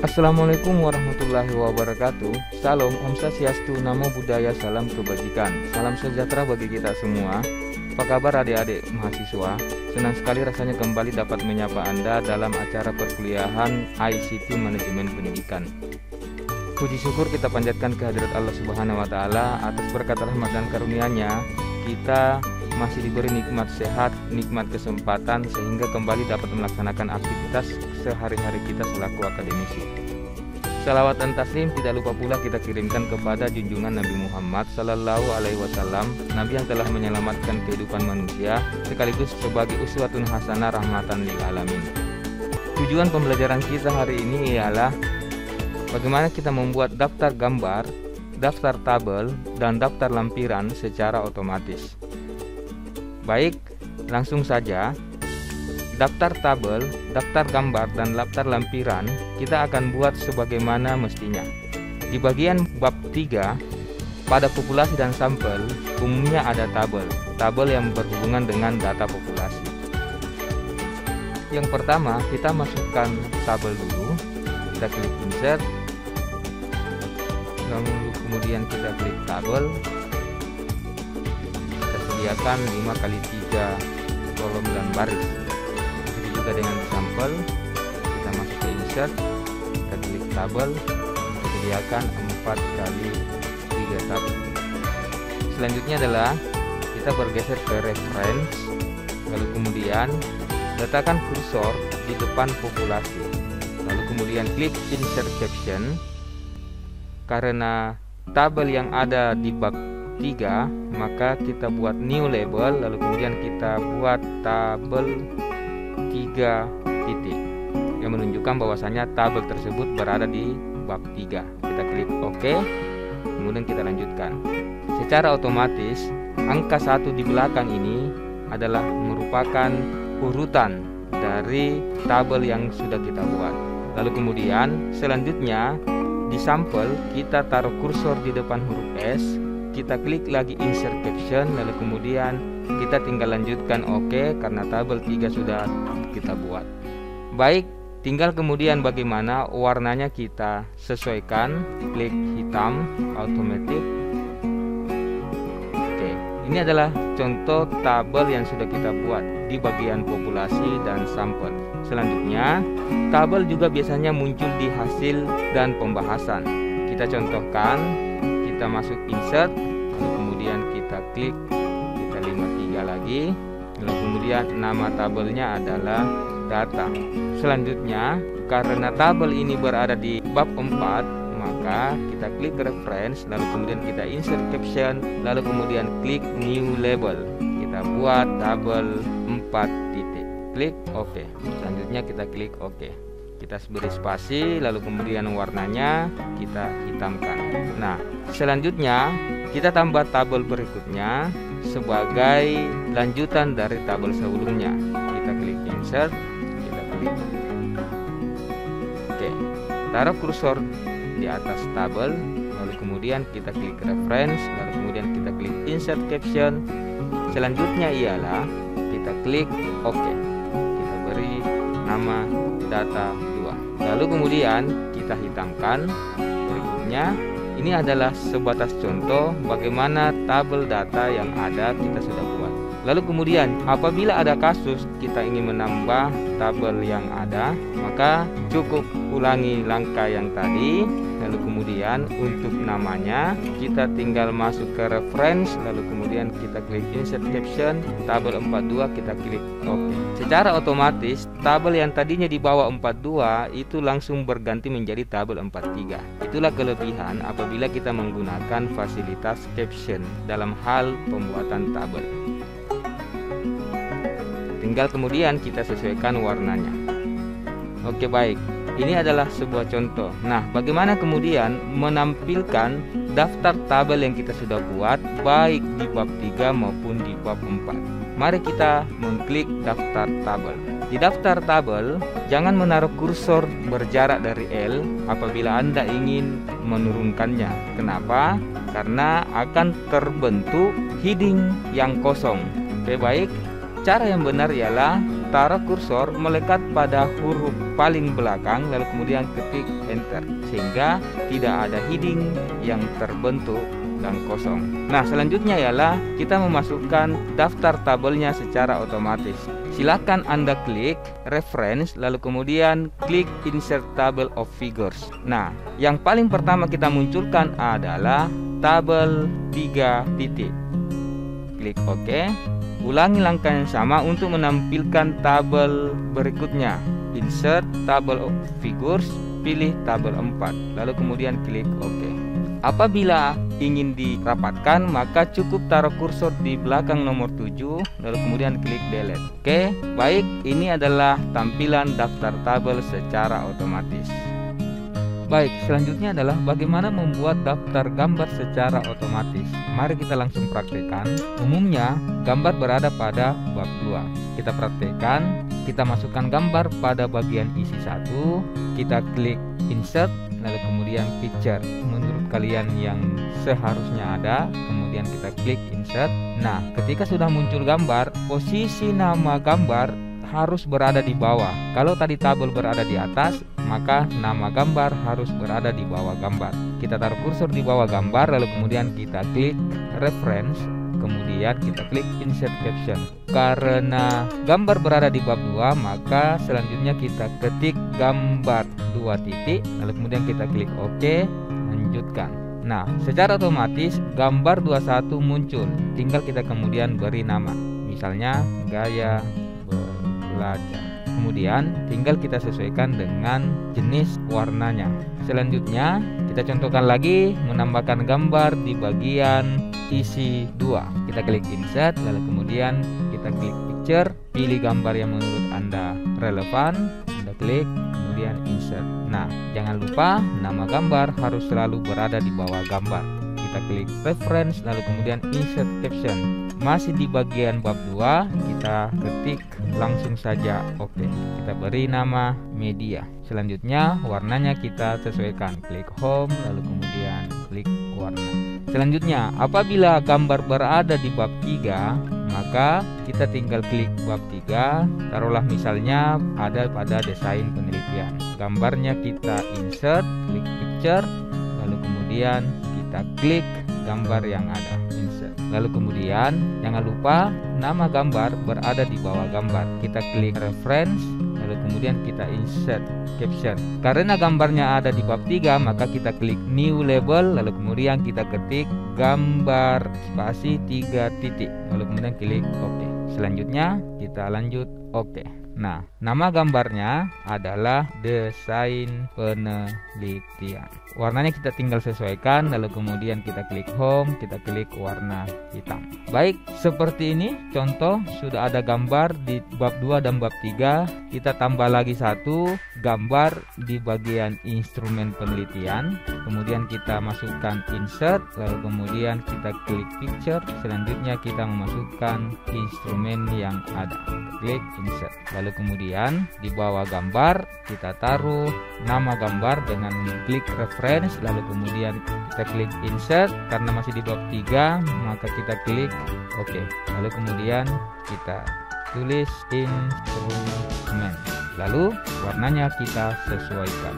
Assalamualaikum warahmatullahi wabarakatuh. Salam, Om Swastiastu, Namo Buddhaya, salam kebajikan. Salam sejahtera bagi kita semua. Apa kabar adik-adik mahasiswa? Senang sekali rasanya kembali dapat menyapa Anda dalam acara perkuliahan ICT Manajemen Pendidikan. Puji syukur kita panjatkan kehadirat Allah Subhanahu wa Ta'ala atas berkat rahmat dan karunia-Nya. Kita masih diberi nikmat sehat, nikmat kesempatan sehingga kembali dapat melaksanakan aktivitas sehari-hari kita selaku akademisi. Salawat dan taslim tidak lupa pula kita kirimkan kepada junjungan Nabi Muhammad Sallallahu Alaihi Wasallam, Nabi yang telah menyelamatkan kehidupan manusia sekaligus sebagai uswatun hasanah rahmatan lil alamin. Tujuan pembelajaran kita hari ini ialah bagaimana kita membuat daftar gambar, daftar tabel, dan daftar lampiran secara otomatis. Baik, langsung saja. Daftar tabel, daftar gambar, dan daftar lampiran kita akan buat sebagaimana mestinya. Di bagian bab 3, pada populasi dan sampel, umumnya ada tabel yang berhubungan dengan data populasi. Yang pertama, kita masukkan tabel dulu. Kita klik insert, lalu kemudian kita klik tabel. Kita sediakan 5 kali 3 kolom dan baris. Juga dengan sampel, kita masuk ke insert, kita klik tabel, kita sediakan 4 kali 3 tabel. Selanjutnya adalah kita bergeser ke reference, lalu kemudian letakkan kursor di depan populasi, lalu kemudian klik insert caption. Karena tabel yang ada di bab 3, maka kita buat new label, lalu kemudian kita buat tabel 3 titik yang menunjukkan bahwasanya tabel tersebut berada di bab 3. Kita klik OK, kemudian kita lanjutkan. Secara otomatis angka 1 di belakang ini adalah merupakan urutan dari tabel yang sudah kita buat. Lalu kemudian selanjutnya di sampel kita taruh kursor di depan huruf S, kita klik lagi insert caption, lalu kemudian kita tinggal lanjutkan OK karena tabel 3 sudah kita buat. Baik, tinggal kemudian bagaimana warnanya kita sesuaikan, klik hitam automatic. Oke, ini adalah contoh tabel yang sudah kita buat di bagian populasi dan sampel. Selanjutnya, tabel juga biasanya muncul di hasil dan pembahasan. Kita contohkan, kita masuk insert, lalu kemudian kita klik, kita 53 lagi, lalu kemudian nama tabelnya adalah data. Selanjutnya, karena tabel ini berada di bab 4, maka kita klik reference, lalu kemudian kita insert caption, lalu kemudian klik new label. Kita buat tabel 4 titik. Klik OK. Selanjutnya kita klik OK. Kita beri spasi, lalu kemudian warnanya kita hitamkan. Nah, selanjutnya kita tambah tabel berikutnya sebagai lanjutan dari tabel sebelumnya. Kita klik insert, kita klik OK. Taruh kursor di atas tabel, lalu kemudian kita klik reference, lalu kemudian kita klik insert caption. Selanjutnya ialah kita klik OK. Kita beri nama data 2. Lalu kemudian kita hitamkan. Berikutnya, ini adalah sebatas contoh bagaimana tabel data yang ada kita sudah buat. Lalu kemudian apabila ada kasus kita ingin menambah tabel yang ada, maka cukup ulangi langkah yang tadi. Lalu kemudian untuk namanya kita tinggal masuk ke reference, lalu kemudian kita klik insert caption, tabel 42 kita klik OK. Secara otomatis tabel yang tadinya di bawah 42 itu langsung berganti menjadi tabel 43. Itulah kelebihan apabila kita menggunakan fasilitas caption dalam hal pembuatan tabel. Tinggal kemudian kita sesuaikan warnanya. Oke, baik. Ini adalah sebuah contoh. Nah, bagaimana kemudian menampilkan daftar tabel yang kita sudah buat baik di bab 3 maupun di bab 4. Mari kita mengklik daftar tabel. Di daftar tabel, jangan menaruh kursor berjarak dari L apabila Anda ingin menurunkannya. Kenapa? Karena akan terbentuk heading yang kosong. Oke, baik. Cara yang benar ialah taruh kursor melekat pada huruf paling belakang, lalu kemudian ketik enter, sehingga tidak ada heading yang terbentuk dan kosong. Nah, selanjutnya ialah kita memasukkan daftar tabelnya secara otomatis. Silakan Anda klik reference, lalu kemudian klik insert table of figures. Nah, yang paling pertama kita munculkan adalah tabel 3 titik. Klik OK. Ulangi langkah yang sama untuk menampilkan tabel berikutnya. Insert table of figures, pilih tabel 4, lalu kemudian klik OK. Apabila ingin dirapatkan, maka cukup taruh kursor di belakang nomor 7, lalu kemudian klik delete. Oke, baik, ini adalah tampilan daftar tabel secara otomatis. Baik, selanjutnya adalah bagaimana membuat daftar gambar secara otomatis. Mari kita langsung praktekkan. Umumnya, gambar berada pada bab 2. Kita praktekkan, kita masukkan gambar pada bagian isi 1, kita klik insert, lalu kemudian picture menurut kalian yang seharusnya ada, kemudian kita klik insert. Nah, ketika sudah muncul gambar, posisi nama gambar harus berada di bawah. Kalau tadi tabel berada di atas, maka nama gambar harus berada di bawah gambar. Kita taruh kursor di bawah gambar, lalu kemudian kita klik reference, kemudian kita klik insert caption. Karena gambar berada di bab 2, maka selanjutnya kita ketik gambar 2 titik, lalu kemudian kita klik OK, lanjutkan. Nah, secara otomatis gambar 21 muncul, tinggal kita kemudian beri nama, misalnya gaya belajar. Kemudian tinggal kita sesuaikan dengan jenis warnanya. Selanjutnya kita contohkan lagi menambahkan gambar di bagian isi 2. Kita klik insert, lalu kemudian kita klik picture, pilih gambar yang menurut Anda relevan, Anda klik, kemudian insert. Nah, jangan lupa nama gambar harus selalu berada di bawah gambar. Kita klik reference, lalu kemudian insert caption. Masih di bagian bab 2, kita ketik langsung saja OK. Kita beri nama media. Selanjutnya warnanya kita sesuaikan, klik home, lalu kemudian klik warna. Selanjutnya, apabila gambar berada di bab 3, maka kita tinggal klik bab 3. Taruhlah misalnya ada pada desain penelitian. Gambarnya kita insert, klik picture, lalu kemudian kita klik gambar yang ada, insert. Lalu kemudian jangan lupa nama gambar berada di bawah gambar. Kita klik reference, lalu kemudian kita insert caption. Karena gambarnya ada di bab 3, maka kita klik new label, lalu kemudian kita ketik gambar spasi 3 titik, lalu kemudian klik OK. Selanjutnya kita lanjut OK. Nah, nama gambarnya adalah desain penelitian. Warnanya kita tinggal sesuaikan, lalu kemudian kita klik home, kita klik warna hitam. Baik, seperti ini contoh sudah ada gambar di bab 2 dan bab 3. Kita tambah lagi satu gambar di bagian instrumen penelitian. Kemudian kita masukkan insert, lalu kemudian kita klik picture. Selanjutnya kita memasukkan instrumen yang ada. Klik insert. Lalu kemudian di bawah gambar kita taruh nama gambar dengan klik reference, lalu kemudian kita klik insert. Karena masih di bab 3, maka kita klik OK. Lalu kemudian kita tulis instrumen, lalu warnanya kita sesuaikan.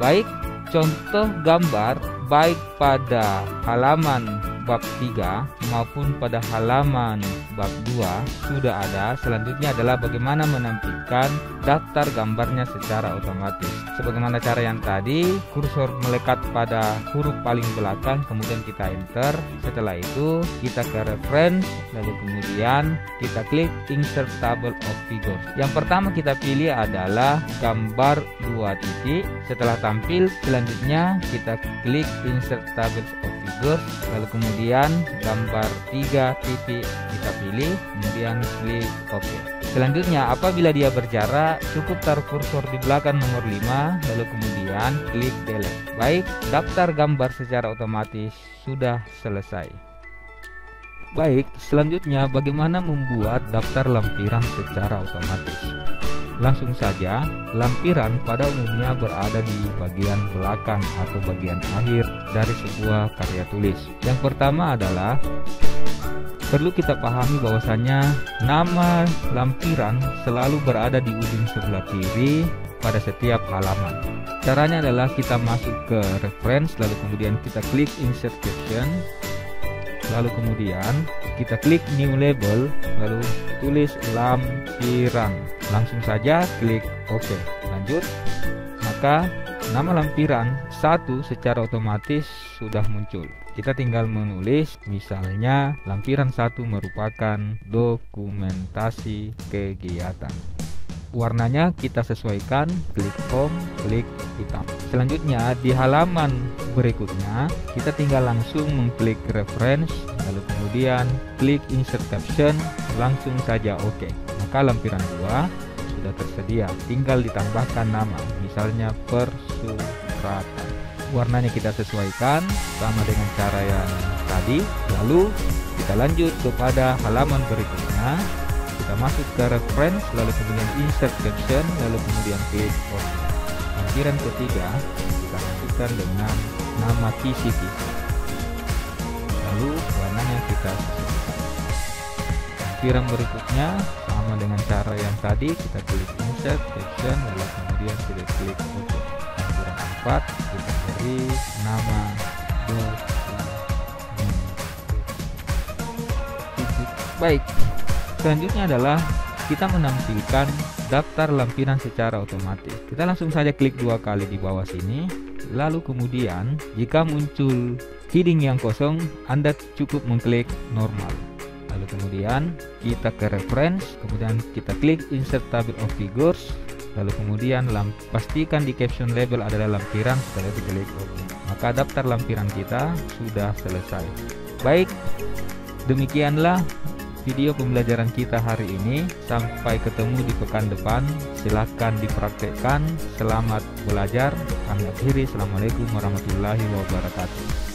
Baik, contoh gambar baik pada halaman bab 3 maupun pada halaman bab 2 sudah ada. Selanjutnya adalah bagaimana menampilkan daftar gambarnya secara otomatis. Sebagaimana cara yang tadi, kursor melekat pada huruf paling belakang, kemudian kita enter. Setelah itu kita ke reference, lalu kemudian kita klik insert table of figures. Yang pertama kita pilih adalah gambar 2 titik. Setelah tampil, selanjutnya kita klik insert table of figures, lalu kemudian gambar 3 titik kita pilih, kemudian klik OK. Selanjutnya, apabila dia berjarak, cukup taruh kursor di belakang nomor 5, lalu kemudian klik delete. Baik, daftar gambar secara otomatis sudah selesai. Baik, selanjutnya bagaimana membuat daftar lampiran secara otomatis. Langsung saja, lampiran pada umumnya berada di bagian belakang atau bagian akhir dari sebuah karya tulis. Yang pertama adalah Perlu kita pahami bahwasanya nama lampiran selalu berada di ujung sebelah kiri pada setiap halaman. Caranya adalah kita masuk ke reference, lalu kemudian kita klik insert caption, lalu kemudian kita klik new label, lalu tulis lampiran. Langsung saja klik OK. Lanjut, maka nama lampiran 1 secara otomatis sudah muncul. Kita tinggal menulis, misalnya lampiran 1 merupakan dokumentasi kegiatan. Warnanya kita sesuaikan, klik home, klik hitam. Selanjutnya di halaman berikutnya kita tinggal langsung mengklik reference, lalu kemudian klik insert caption, langsung saja OK. Maka lampiran 2 sudah tersedia, tinggal ditambahkan nama, misalnya persuratan. Warnanya kita sesuaikan sama dengan cara yang tadi. Lalu kita lanjut kepada halaman berikutnya, kita masuk ke reference, lalu kemudian insert caption, lalu kemudian klik OK. Lampiran ketiga kita masukkan dengan nama kisi-kisi, lalu warnanya kita sesuaikan. Lampiran berikutnya sama dengan cara yang tadi, kita klik insert caption, lalu kemudian kita klik OK. Lampiran 4 kita beri nama baik. Selanjutnya adalah kita menampilkan daftar lampiran secara otomatis. Kita langsung saja klik 2 kali di bawah sini, lalu kemudian jika muncul heading yang kosong, Anda cukup mengklik normal. Lalu kemudian kita ke reference, kemudian kita klik insert table of figures, lalu kemudian pastikan di caption label adalah lampiran, setelah itu klik OK. Maka daftar lampiran kita sudah selesai. Baik, demikianlah video pembelajaran kita hari ini. Sampai ketemu di pekan depan. Silahkan dipraktekkan. Selamat belajar. Kami akhiri. Assalamualaikum warahmatullahi wabarakatuh.